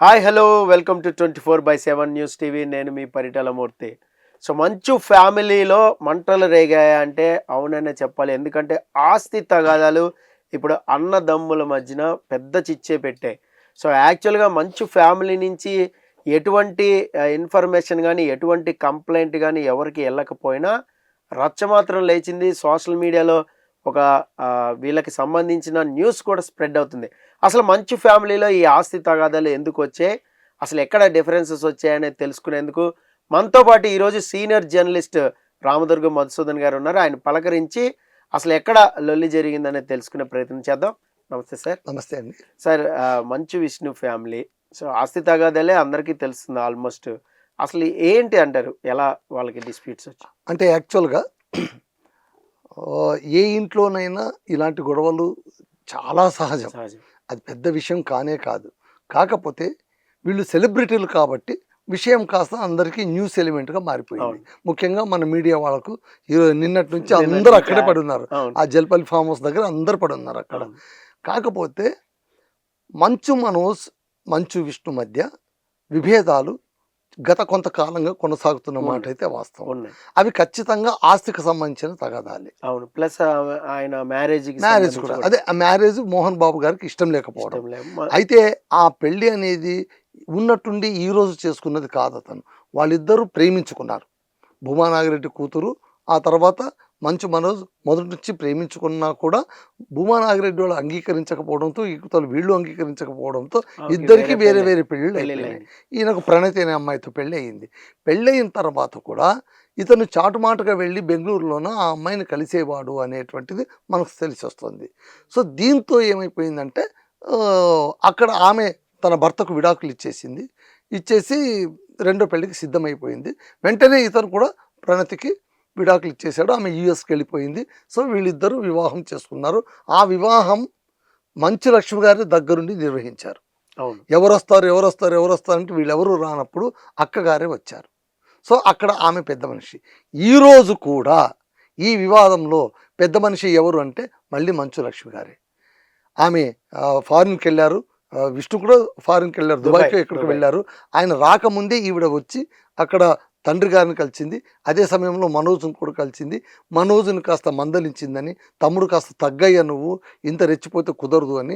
Hi hello welcome to 24/7 news TV. నేను మీ Paritala Murthy. So మంచు ఫ్యామిలీలో మంటలు రేగాయా అంటే అవుననే చెప్పాలి. ఎందుకంటే ఆస్తి తగాదాలు ఇప్పుడు అన్నదమ్ముల మధ్యన పెద్ద చిచ్చే పెట్టాయి. సో యాక్చువల్గా మంచు ఫ్యామిలీ నుంచి ఎటువంటి ఇన్ఫర్మేషన్ కానీ ఎటువంటి కంప్లైంట్ కానీ ఎవరికి వెళ్ళకపోయినా రచ్చ మాత్రం లేచింది. సోషల్ మీడియాలో ఒక వీళ్ళకి సంబంధించిన న్యూస్ కూడా స్ప్రెడ్ అవుతుంది. అసలు మంచు ఫ్యామిలీలో ఈ ఆస్తి తగాదాలు ఎందుకు వచ్చాయి, అసలు ఎక్కడ డిఫరెన్సెస్ వచ్చాయనేది తెలుసుకునేందుకు మనతో పాటు ఈరోజు సీనియర్ జర్నలిస్ట్ రామదుర్గం మధుసూదన్ గారు ఉన్నారు. ఆయన పలకరించి అసలు ఎక్కడ లొల్లి జరిగిందనేది తెలుసుకునే ప్రయత్నం చేద్దాం. నమస్తే సార్. నమస్తే అండి sir, Manchu Vishnu family so ఆస్తి తగాదాలే అందరికీ తెలుస్తుంది ఆల్మోస్ట్. అసలు ఏంటి అంటారు, ఎలా వాళ్ళకి డిస్ప్యూట్స్ వచ్చాయి? అంటే యాక్చువల్గా ఏ ఇంట్లోనైనా ఇలాంటి గొడవలు చాలా సహజం. అది పెద్ద విషయం కానే కాదు. కాకపోతే వీళ్ళు సెలబ్రిటీలు కాబట్టి విషయం కాస్త అందరికీ న్యూస్ ఎలిమెంట్గా మారిపోయింది. ముఖ్యంగా మన మీడియా వాళ్ళకు నిన్నటి నుంచి అందరూ అక్కడే పడి ఉన్నారు. ఆ జల్పల్లి ఫామ్ హౌస్ దగ్గర అందరు పడి ఉన్నారు అక్కడ. కాకపోతే మంచు మనోజ్ మంచు విష్ణు మధ్య విభేదాలు గత కొంతకాలంగా కొనసాగుతున్న మాట అయితే వాస్తవం. అవి ఖచ్చితంగా ఆస్తికి సంబంధించిన తగాదాలే. అవును. ప్లస్ ఆయన మ్యారేజ్ కూడా అదే ఆ మ్యారేజ్ మోహన్ బాబు గారికి ఇష్టం లేకపోవడం. అయితే ఆ పెళ్లి అనేది ఉన్నట్టుండి ఈ రోజు చేసుకున్నది కాదు. అతను వాళ్ళిద్దరూ ప్రేమించుకున్నారు. భూమా నాగిరెడ్డి కూతురు, ఆ తర్వాత మంచు మనోజ్ మొదటి నుంచి ప్రేమించుకున్నా కూడా భూమా నాగిరెడ్డి వాళ్ళు అంగీకరించకపోవడంతో ఇతరులు వీళ్ళు అంగీకరించకపోవడంతో ఇద్దరికి వేరే వేరే పెళ్ళిళ్ళు అయిపోయినాయి. ఈయనకు ప్రణతి అనే అమ్మాయితో పెళ్ళి అయింది. పెళ్ళయిన తర్వాత కూడా ఇతను చాటుమాటుగా వెళ్ళి బెంగళూరులోన ఆ అమ్మాయిని కలిసేవాడు అనేటువంటిది మనకు తెలిసి వస్తుంది. సో దీంతో ఏమైపోయిందంటే అక్కడ ఆమె తన భర్తకు విడాకులు ఇచ్చేసి రెండో పెళ్ళికి సిద్ధమైపోయింది. వెంటనే ఇతను కూడా ప్రణతికి విడాకులు ఇచ్చేశాడు. ఆమె యూఎస్కి వెళ్ళిపోయింది. సో వీళ్ళిద్దరూ వివాహం చేసుకున్నారు. ఆ వివాహం మంచు లక్ష్మి గారి దగ్గరుండి నిర్వహించారు. ఎవరు వస్తారు అంటే వీళ్ళెవరూ రానప్పుడు అక్కగారే వచ్చారు. సో అక్కడ ఆమె పెద్ద మనిషి. ఈరోజు కూడా ఈ వివాదంలో పెద్ద మనిషి ఎవరు అంటే మళ్ళీ మంచు లక్ష్మి గారే. ఆమె ఫారిన్కి వెళ్ళారు. విష్ణు కూడా ఫారిన్కి వెళ్ళారు, దుబాయ్కి ఎక్కడికి వెళ్ళారు. ఆయన రాకముందే ఈవిడ వచ్చి అక్కడ తండ్రి గారిని కలిసింది. అదే సమయంలో మనోజ్ను కూడా కలిసింది. మనోజ్ని కాస్త మందలించిందని, తమ్ముడు కాస్త తగ్గయ్యా, నువ్వు ఇంత రెచ్చిపోతే కుదరదు అని.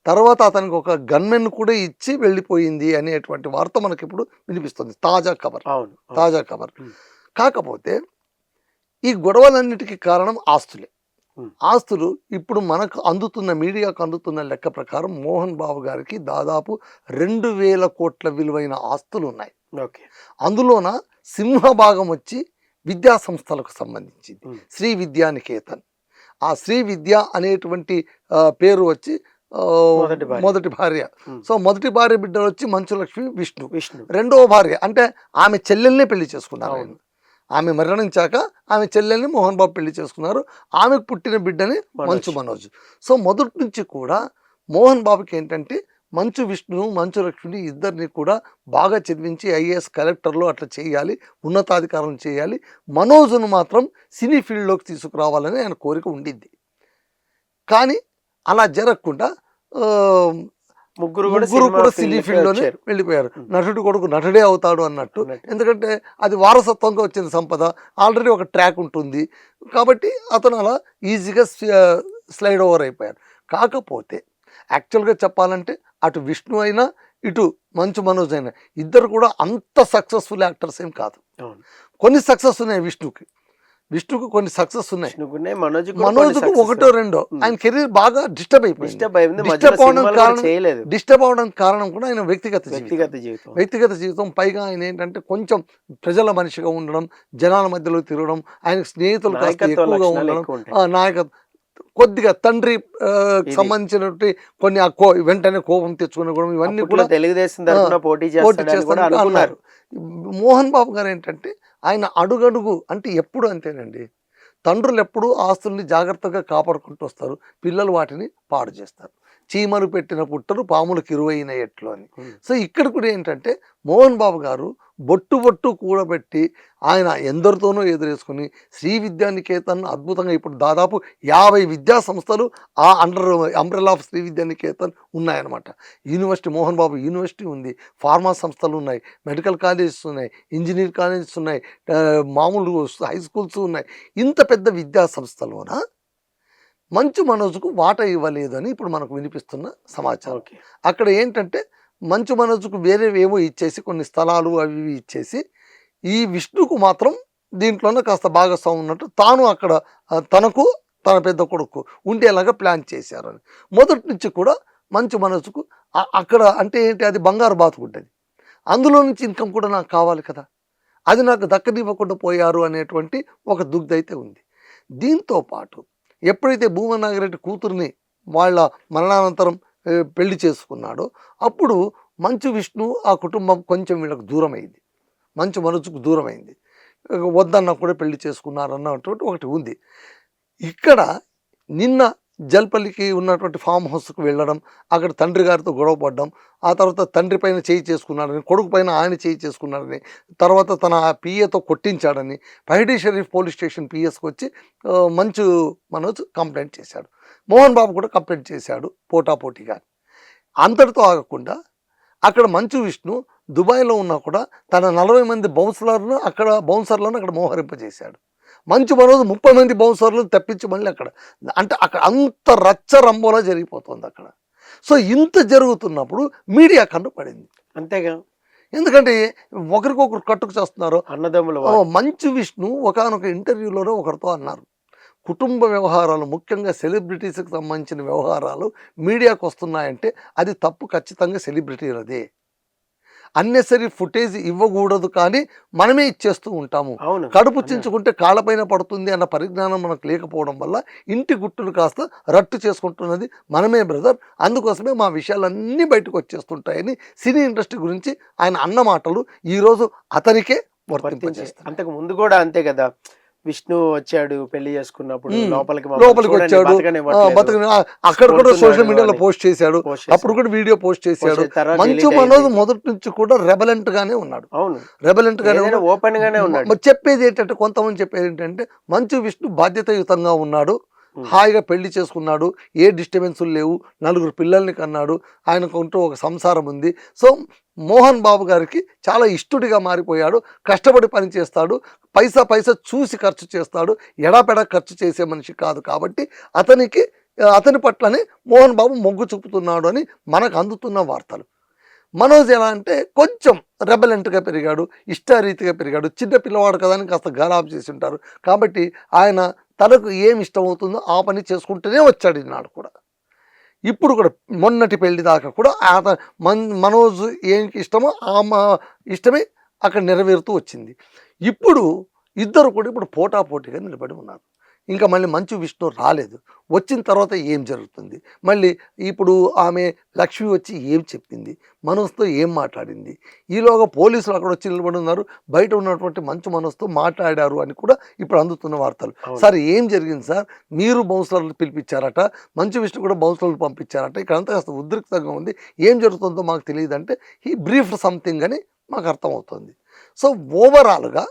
తర్వాత అతనికి ఒక గన్మెన్ కూడా ఇచ్చి వెళ్ళిపోయింది అనేటువంటి వార్త మనకి ఇప్పుడు వినిపిస్తుంది. తాజా ఖబర్. కాకపోతే ఈ గొడవలన్నిటికీ కారణం ఆస్తులే. ఆస్తులు ఇప్పుడు మనకు మీడియాకు అందుతున్న లెక్క ప్రకారం మోహన్ బాబు గారికి దాదాపు 2000 కోట్ల విలువైన ఆస్తులు ఉన్నాయి. అందులోన సింహభాగం వచ్చి విద్యా సంస్థలకు సంబంధించింది. శ్రీ విద్యానికేతన్. ఆ శ్రీ విద్య అనేటువంటి పేరు వచ్చి మొదటి భార్య. సో మొదటి భార్య బిడ్డలు వచ్చి మంచు లక్ష్మి విష్ణు. రెండవ భార్య అంటే ఆమె చెల్లెల్నే పెళ్లి చేసుకున్నారు. ఆమె మరణించాక ఆమె చెల్లెల్ని మోహన్ బాబు పెళ్లి చేసుకున్నారు. ఆమెకు పుట్టిన బిడ్డని మంచు మనోజ్. సో మొదటి నుంచి కూడా మోహన్ బాబుకి ఏంటంటే మంచు విష్ణు మంచు లక్ష్మిని ఇద్దరిని కూడా బాగా చదివించి ఐఏఎస్ కలెక్టర్లో అట్లా చేయాలి, ఉన్నతాధికారం చేయాలి. మనోజ్ను మాత్రం సినీ ఫీల్డ్లోకి తీసుకురావాలని ఆయన కోరిక ఉండింది. కానీ అలా జరగకుండా ముగ్గురు కూడా సినీ ఫీల్డ్లోనే వెళ్ళిపోయారు. నటుడు కొడుకు నటుడే అవుతాడు అన్నట్టు. ఎందుకంటే అది వారసత్వంగా వచ్చిన సంపద, ఆల్రెడీ ఒక ట్రాక్ ఉంటుంది కాబట్టి అతను అలా ఈజీగా స్లైడ్ ఓవర్ అయిపోయారు. కాకపోతే యాక్చువల్గా చెప్పాలంటే అటు విష్ణు అయినా ఇటు మంచు మనోజ్ అయినా ఇద్దరు కూడా అంత సక్సెస్ఫుల్ యాక్టర్స్ ఏం కాదు. కొన్ని సక్సెస్ ఉన్నాయి విష్ణుకి కొన్ని సక్సెస్ ఉన్నాయి. మనోజ్కు ఒకటో రెండో. ఆయన కెరీర్ బాగా డిస్టర్బ్ అయిపోయింది. డిస్టర్బ్ అవడానికి కారణం కూడా ఆయన వ్యక్తిగత జీవితం. పైగా ఆయన ఏంటంటే కొంచెం ప్రజల మనిషిగా ఉండడం, జనాల మధ్యలో తిరగడం, ఆయన స్నేహితులు ఎక్కువగా ఉండడం, నాయకత్వం కొద్దిగా తండ్రి సంబంధించినటువంటి కొన్ని వెంటనే కోపం తెచ్చుకునే ఇవన్నీ కూడా తెలుగుదేశం పోటీ చేస్తున్నారు. మోహన్ బాబు గారు ఏంటంటే ఆయన అడుగడుగు అంటే ఎప్పుడు అంతేనండి, తండ్రులు ఎప్పుడు ఆస్తుల్ని జాగ్రత్తగా కాపాడుకుంటూ వస్తారు, పిల్లలు వాటిని పాడు చేస్తారు. చీమలు పెట్టిన పుట్టరు పాములకు 20 ఎట్లు అని. సో ఇక్కడ కూడా ఏంటంటే మోహన్ బాబు గారు బొట్టు బొట్టు కూడబెట్టి ఆయన ఎందరితోనో ఎదురేసుకుని శ్రీ విద్యానికేతన్ అద్భుతంగా ఇప్పుడు దాదాపు 50 విద్యా సంస్థలు ఆ అంబ్రెల్లా ఆఫ్ శ్రీ విద్యానికేతన్ ఉన్నాయన్నమాట. యూనివర్సిటీ, మోహన్ బాబు యూనివర్సిటీ ఉంది, ఫార్మా సంస్థలు ఉన్నాయి, మెడికల్ కాలేజెస్ ఉన్నాయి, ఇంజనీర్ కాలేజెస్ ఉన్నాయి, మామూలు హై స్కూల్స్ ఉన్నాయి. ఇంత పెద్ద విద్యా సంస్థలోన మంచు మనోజ్కు వాటా ఇవ్వలేదు అని ఇప్పుడు మనకు వినిపిస్తున్న సమాచారం. అక్కడ ఏంటంటే మంచు మనోజ్కు వేరేవేవో ఇచ్చేసి కొన్ని స్థలాలు అవి ఇవి ఇచ్చేసి ఈ విష్ణుకు మాత్రం దీంట్లోనే కాస్త భాగస్వామ్యం ఉన్నట్టు తాను అక్కడ తనకు తన పెద్ద కొడుకు ఉండేలాగా ప్లాన్ చేశారని. మొదటి నుంచి కూడా మంచు మనోజ్కు అక్కడ అంటే ఏంటి, అది బంగారు బాతుకుంటుంది, అందులో నుంచి ఇన్కమ్ కూడా నాకు కావాలి కదా, అది నాకు దక్కనివ్వకుండా పోయారు అనేటువంటి ఒక దుగ్ధ అయితే ఉంది. దీంతో పాటు ఎప్పుడైతే భూమన్ నాగిరెడ్డి కూతుర్ని వాళ్ళ మరణానంతరం పెళ్లి చేసుకున్నాడో అప్పుడు మంచు విష్ణు ఆ కుటుంబం కొంచెం వీళ్ళకు దూరం అయింది, మంచు మనసుకు దూరం అయింది, వద్దన్నా కూడా పెళ్లి చేసుకున్నారు అన్నటువంటి ఒకటి ఉంది. ఇక్కడ నిన్న జల్పల్లికి ఉన్నటువంటి ఫామ్ హౌస్కు వెళ్ళడం, అక్కడ తండ్రి గారితో గొడవ పడ్డం, ఆ తర్వాత తండ్రి పైన చేయి చేసుకున్నాడని, కొడుకు పైన ఆయన చేయి చేసుకున్నాడని, తర్వాత తన పిఏతో కొట్టించాడని పైడి షరీఫ్ పోలీస్ స్టేషన్ పిఎస్కి వచ్చి మంచు మనోజ్ కంప్లైంట్ చేశాడు. మోహన్ బాబు కూడా కంప్లైంట్ చేశాడు పోటాపోటీగా. అంతటితో ఆగకుండా అక్కడ మంచు విష్ణు దుబాయ్లో ఉన్నా కూడా తన 40 మంది బౌన్సర్లను అక్కడ మోహరింపజేశాడు. మంచు మనోజ్ 30 మంది బౌన్సర్లను తెప్పించి మళ్ళీ అక్కడ అంటే అక్కడ అంత రచ్చరంబోలా జరిగిపోతుంది అక్కడ. సో ఇంత జరుగుతున్నప్పుడు మీడియా కన్ను పడింది అంతేగా, ఎందుకంటే ఒకరికొకరు కట్టుకు చేస్తున్నారు అన్నదమ్ములు. మంచు విష్ణు ఒకానొక ఇంటర్వ్యూలోనే ఒకరితో అన్నారు, కుటుంబ వ్యవహారాలు ముఖ్యంగా సెలబ్రిటీస్కి సంబంధించిన వ్యవహారాలు మీడియాకు వస్తున్నాయంటే అది తప్పు, ఖచ్చితంగా సెలబ్రిటీలదే, అన్నెసరీ ఫుటేజ్ ఇవ్వకూడదు, కానీ మనమే ఇచ్చేస్తూ ఉంటాము. కడుపు చించుకుంటే కాళ్ళపైన పడుతుంది అన్న పరిజ్ఞానం మనకు లేకపోవడం వల్ల ఇంటి గుట్టును కాస్త రట్టు చేసుకుంటున్నది మనమే బ్రదర్, అందుకోసమే మా విషయాలన్నీ బయటకు వచ్చేస్తుంటాయని సినీ ఇండస్ట్రీ గురించి ఆయన అన్న మాటలు ఈరోజు అతనికే వర్తింపజేస్తాయి. అంతకు ముందు కూడా అంతే కదా, విష్ణు వచ్చాడు పెళ్లి చేసుకున్నప్పుడు లోపలికి వచ్చాడు, అక్కడ కూడా సోషల్ మీడియాలో పోస్ట్ చేశాడు, అప్పుడు కూడా వీడియో పోస్ట్ చేశాడు. మంచు మనోజ్ మొదటి నుంచి కూడా రెబలెంట్ గానే ఉన్నాడు, రెబలెంట్ గానే ఓపెన్ గానే ఉన్నాడు. చెప్పేది ఏంటంటే, కొంతమంది చెప్పేది ఏంటంటే మంచు విష్ణు బాధ్యతాయుతంగా ఉన్నాడు, హాయిగా పెళ్లి చేసుకున్నాడు, ఏ డిస్టర్బెన్సులు లేవు, 4 పిల్లల్ని కన్నాడు, ఆయనకుంటూ ఒక సంసారం ఉంది. సో మోహన్ బాబు గారికి చాలా ఇష్టడిగా మారిపోయాడు, కష్టపడి పని చేస్తాడు, పైసా చూసి ఖర్చు చేస్తాడు, ఎడాపెడా ఖర్చు చేసే మనిషి కాదు, కాబట్టి అతని పట్లనే మోహన్ బాబు మొగ్గు చూపుతున్నాడు అని మనకు అందుతున్న వార్తలు. మనోజ్ ఎలా అంటే కొంచెం రెబలెంట్గా పెరిగాడు, ఇష్టారీతిగా పెరిగాడు, చిన్న పిల్లవాడు కదా అని కాస్త గాలాబ్ చేసి ఉంటారు, కాబట్టి ఆయన తనకు ఏమి ఇష్టమవుతుందో ఆ పని చేసుకుంటూనే వచ్చాడు ఈనాడు కూడా. ఇప్పుడు కూడా మొన్నటి పెళ్లి దాకా కూడా మనోజ్ ఏంకి ఇష్టమో ఆ ఇష్టమే అక్కడ నెరవేరుతూ వచ్చింది. ఇప్పుడు ఇద్దరు కూడా ఇప్పుడు పోటాపోటీగా నిలబడి ఉన్నారు. ఇంకా మళ్ళీ మంచు విష్ణు రాలేదు, వచ్చిన తర్వాత ఏం జరుగుతుంది, మళ్ళీ ఇప్పుడు ఆమె లక్ష్మి వచ్చి ఏం చెప్పింది, మనోజ్తో ఏం మాట్లాడింది, ఈలోగా పోలీసులు అక్కడ వచ్చి నిలబడి ఉన్నారు, బయట ఉన్నటువంటి మంచు మనోజ్తో మాట్లాడారు అని కూడా ఇప్పుడు అందుతున్న వార్తలు. సార్ ఏం జరిగింది సార్, మీరు బౌన్సర్లు పిలిపించారట, మంచు విష్ణు కూడా బౌన్సర్లు పంపించారట, ఇక్కడ అంతా కాస్త ఉద్రిక్తంగా ఉంది, ఏం జరుగుతుందో మాకు తెలియదు అంటే హీ బ్రీఫ్ సంథింగ్ అని మాకు అర్థమవుతుంది. సో ఓవరాల్గా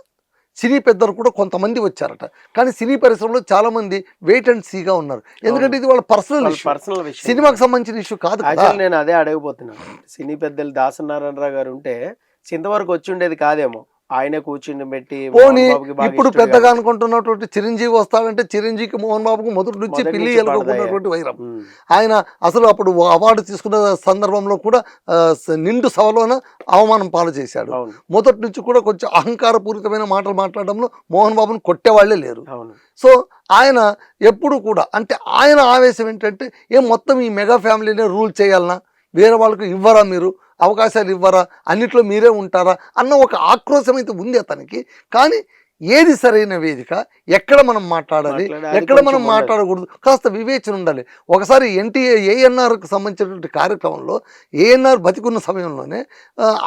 సినీ పెద్దలు కూడా కొంతమంది వచ్చారట, కానీ సినీ పరిశ్రమలో చాలా మంది వెయిట్ అండ్ సీగా ఉన్నారు, ఎందుకంటే ఇది వాళ్ళ పర్సనల్ విషయం, సినిమాకి సంబంధించిన ఇష్యూ కాదు. నేను అదే అడగబోతున్నాను, సినీ పెద్దలు దాసనారాయణరావు గారు ఉంటే ఇంతవరకు వచ్చి ఉండేది కాదేమో, ఆయన కూర్చుని పెట్టి పోనీ ఇప్పుడు పెద్దగా అనుకుంటున్నటువంటి చిరంజీవి వస్తాడంటే చిరంజీవికి మోహన్ బాబుకు మొదటి నుంచి పిల్లి ఎలుగుకున్నటువంటి వైరం. ఆయన అసలు అప్పుడు అవార్డు తీసుకున్న సందర్భంలో కూడా నిండు సభలోన అవమానం పాలు చేశాడు. మొదటి నుంచి కూడా కొంచెం అహంకారపూరితమైన మాటలు మాట్లాడడంలో మోహన్ బాబును కొట్టేవాళ్లే లేరు. సో ఆయన ఎప్పుడు కూడా అంటే ఆయన ఆవేశం ఏంటంటే మొత్తం ఈ మెగా ఫ్యామిలీనే రూల్ చేయాలన్నా, వేరే వాళ్ళకు ఇవ్వరా, మీరు అవకాశాలు ఇవ్వరా, అన్నిట్లో మీరే ఉంటారా అన్న ఒక ఆక్రోశం అయితే ఉంది అతనికి. కానీ ఏది సరైన వేదిక, ఎక్కడ మనం మాట్లాడాలి, ఎక్కడ మనం మాట్లాడకూడదు, కాస్త వివేచన ఉండాలి. ఒకసారి ఏఎన్ఆర్కి సంబంధించినటువంటి కార్యక్రమంలో ఏఎన్ఆర్ బతికున్న సమయంలోనే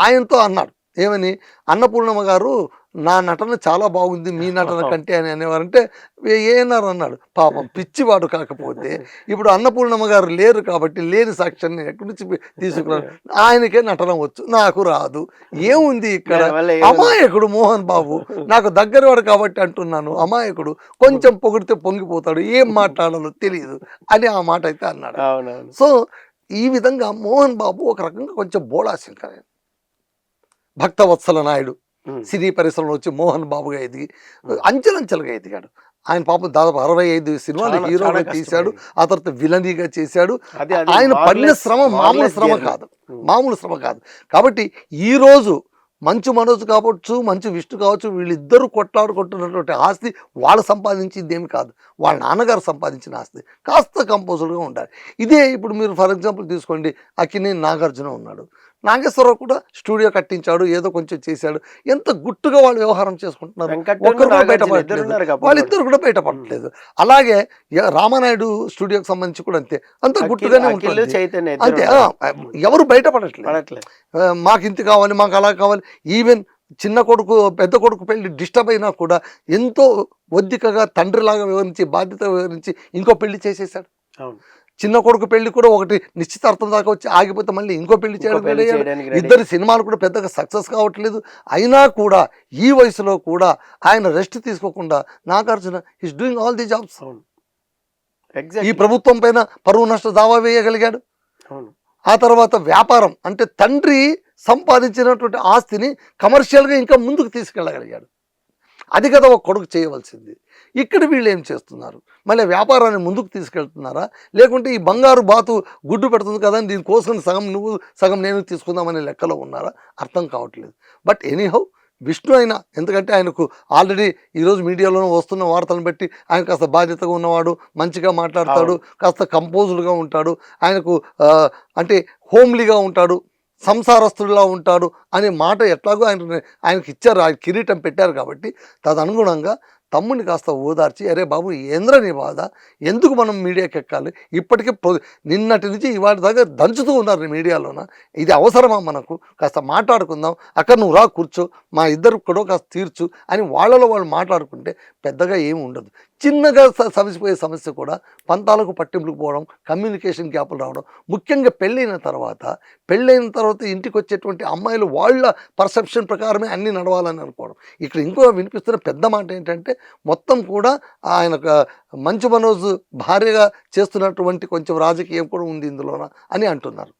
ఆయనతో అన్నాడు, ఏమని, అన్నపూర్ణమ్మ గారు నా నటన చాలా బాగుంది మీ నటన కంటే అని అనేవారంటే ఏనారు అన్నాడు. పాపం పిచ్చివాడు కాకపోతే ఇప్పుడు అన్నపూర్ణమ్మ గారు లేరు కాబట్టి లేని సాక్ష్యాన్ని ఎక్కడి నుంచి తీసుకున్నాను. ఆయనకే నటన వచ్చు, నాకు రాదు. ఏముంది ఇక్కడ? అమాయకుడు మోహన్ బాబు, నాకు దగ్గరవాడు కాబట్టి అంటున్నాను. అమాయకుడు, కొంచెం పొగిడితే పొంగిపోతాడు, ఏం మాట్లాడాలో తెలియదు అని ఆ మాట అయితే అన్నాడు. సో ఈ విధంగా మోహన్ బాబు ఒక రకంగా కొంచెం బోళాశంకర్, భక్తవత్సల నాయుడు సినీ పరిశ్రమలో వచ్చి మోహన్ బాబుగా ఎదిగి అంచెలంచెలుగా ఎదిగాడు. ఆయన పాపం దాదాపు 65 సినిమాలు హీరోగా తీశాడు, ఆ తర్వాత విలనీగా చేశాడు. ఆయన పడిన శ్రమ మామూలు శ్రమ కాదు. కాబట్టి ఈరోజు మంచు మనోజ్ కావచ్చు, మంచు విష్ణు కావచ్చు, వీళ్ళిద్దరూ కొట్లాడుకుంటున్నటువంటి ఆస్తి వాళ్ళు సంపాదించింది ఏమి కాదు, వాళ్ళ నాన్నగారు సంపాదించిన ఆస్తి. కాస్త కంపోజర్గా ఉండాలి. ఇదే ఇప్పుడు మీరు ఫర్ ఎగ్జాంపుల్ తీసుకోండి, అక్కినేని నాగార్జున ఉన్నాడు, నాగేశ్వరరావు కూడా స్టూడియో కట్టించాడు, ఏదో కొంచెం చేశాడు. ఎంత గుట్టుగా వాళ్ళు వ్యవహారం చేసుకుంటున్నారు, ఒక్కరు కూడా బయటపడట్లేదు, వాళ్ళిద్దరు కూడా బయటపడట్లేదు. అలాగే రామానాయుడు స్టూడియోకి సంబంధించి కూడా అంతే, అంత గుట్టుగానే ఉంటుంది, అంతే. ఎవరు బయటపడట్లేదు. మాకు ఇంత కావాలి, మాకు అలా కావాలి. ఈవెన్ చిన్న కొడుకు పెద్ద కొడుకు పెళ్లి డిస్టర్బ్ అయినా కూడా ఎంతో ఒద్దికగా తండ్రిలాగా వివరించి, బాధ్యత వివరించి ఇంకో పెళ్లి చేసేసాడు. చిన్న కొడుకు పెళ్లి కూడా ఒకటి నిశ్చితార్థం దాకా వచ్చి ఆగిపోతే మళ్ళీ ఇంకో పెళ్లి చేయడం. ఇద్దరు సినిమాలు కూడా పెద్దగా సక్సెస్ కావట్లేదు. అయినా కూడా ఈ వయసులో కూడా ఆయన రెస్ట్ తీసుకోకుండా Nagarjuna is doing all the jobs. ఈ ప్రభుత్వం పైన పరువు నష్ట దావా వేయగలిగాడు. ఆ తర్వాత వ్యాపారం అంటే తండ్రి సంపాదించినటువంటి ఆస్తిని కమర్షియల్గా ఇంకా ముందుకు తీసుకెళ్ళగలిగాడు. అది కదా ఒక కొడుకు చేయవలసింది. ఇక్కడ వీళ్ళు ఏం చేస్తున్నారు, మళ్ళీ వ్యాపారాన్ని ముందుకు తీసుకెళ్తున్నారా, లేకుంటే ఈ బంగారు బాతు గుడ్డు పెడుతుంది కదా దీనికోసం సగం నువ్వు సగం నేను తీసుకుందామనే లెక్కలో ఉన్నారా, అర్థం కావట్లేదు. బట్ ఎనీహౌ విష్ణు అయినా, ఎందుకంటే ఆయనకు ఆల్రెడీ ఈరోజు మీడియాలోనే వస్తున్న వార్తలను బట్టి ఆయన కాస్త బాధ్యతగా ఉన్నవాడు, మంచిగా మాట్లాడతాడు, కాస్త కంపోజ్డ్గా ఉంటాడు, ఆయనకు అంటే హోమ్లీగా ఉంటాడు, సంసారస్తుడిలా ఉంటాడు అనే మాట ఎట్లాగో ఆయనకి ఇచ్చారు, ఆయన కిరీటం పెట్టారు. కాబట్టి తదనుగుణంగా తమ్ముడిని కాస్త ఓదార్చి, అరే బాబు ఏంద్ర నీ బాధ, ఎందుకు మనం మీడియాకి ఎక్కాలి, ఇప్పటికే నిన్నటి నుంచి ఇవాటి దాకా దంచుతూ ఉన్నారు మీడియాలోన, ఇది అవసరమా మనకు, కాస్త మాట్లాడుకుందాం, అక్కడ నువ్వు రా కూర్చో, మా ఇద్దరు కూడా కాస్త తీర్చు అని వాళ్ళలో వాళ్ళు మాట్లాడుకుంటే పెద్దగా ఏమి ఉండదు. చిన్నగా సమసిపోయే సమస్య కూడా పంతాలకు పట్టింపులకు పోవడం, కమ్యూనికేషన్ గ్యాపులు రావడం. ముఖ్యంగా పెళ్ళైన తర్వాత ఇంటికి వచ్చేటువంటి అమ్మాయిలు వాళ్ళ పర్సెప్షన్ ప్రకారమే అన్నీ నడవాలని అనుకోవడం. ఇక్కడ ఇంకో వినిపిస్తున్న పెద్ద మాట ఏంటంటే మొత్తం కూడా ఆయన మంచు మనోజ్ భార్యగా చేస్తున్నటువంటి కొంచెం రాజకీయం కూడా ఉంది ఇందులోన అని అంటున్నారు.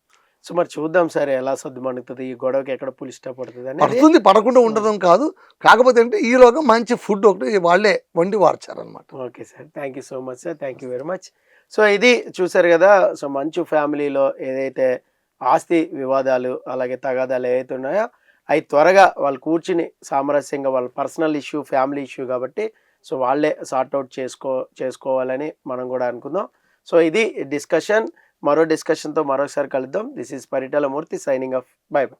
సో మరి చూద్దాం సార్ ఎలా సర్దుమణుగుతుంది, ఈ గొడవకి ఎక్కడ పులి ఇష్టపడుతుంది అని. పడుతుంది, పడకుండా ఉండడం కాదు, కాకపోతే అంటే ఈలోగా మంచి ఫుడ్ ఒకటి వాళ్ళే వండి వార్చారనమాట. Okay sir, thank you so much sir, thank you very much. So ఇది చూసారు కదా, సో మంచు ఫ్యామిలీలో ఏదైతే ఆస్తి వివాదాలు అలాగే తగాదాలు ఏవైతే ఉన్నాయో అవి త్వరగా వాళ్ళు కూర్చుని సామరస్యంగా, వాళ్ళ పర్సనల్ ఇష్యూ, ఫ్యామిలీ ఇష్యూ కాబట్టి సో వాళ్ళే సార్ట్అవుట్ చేసుకోవాలని మనం కూడా అనుకుందాం. సో ఇది డిస్కషన్. మరో డిస్కషన్తో మరోసారి కలుద్దాం. This is Paritala Murthy signing off. By by.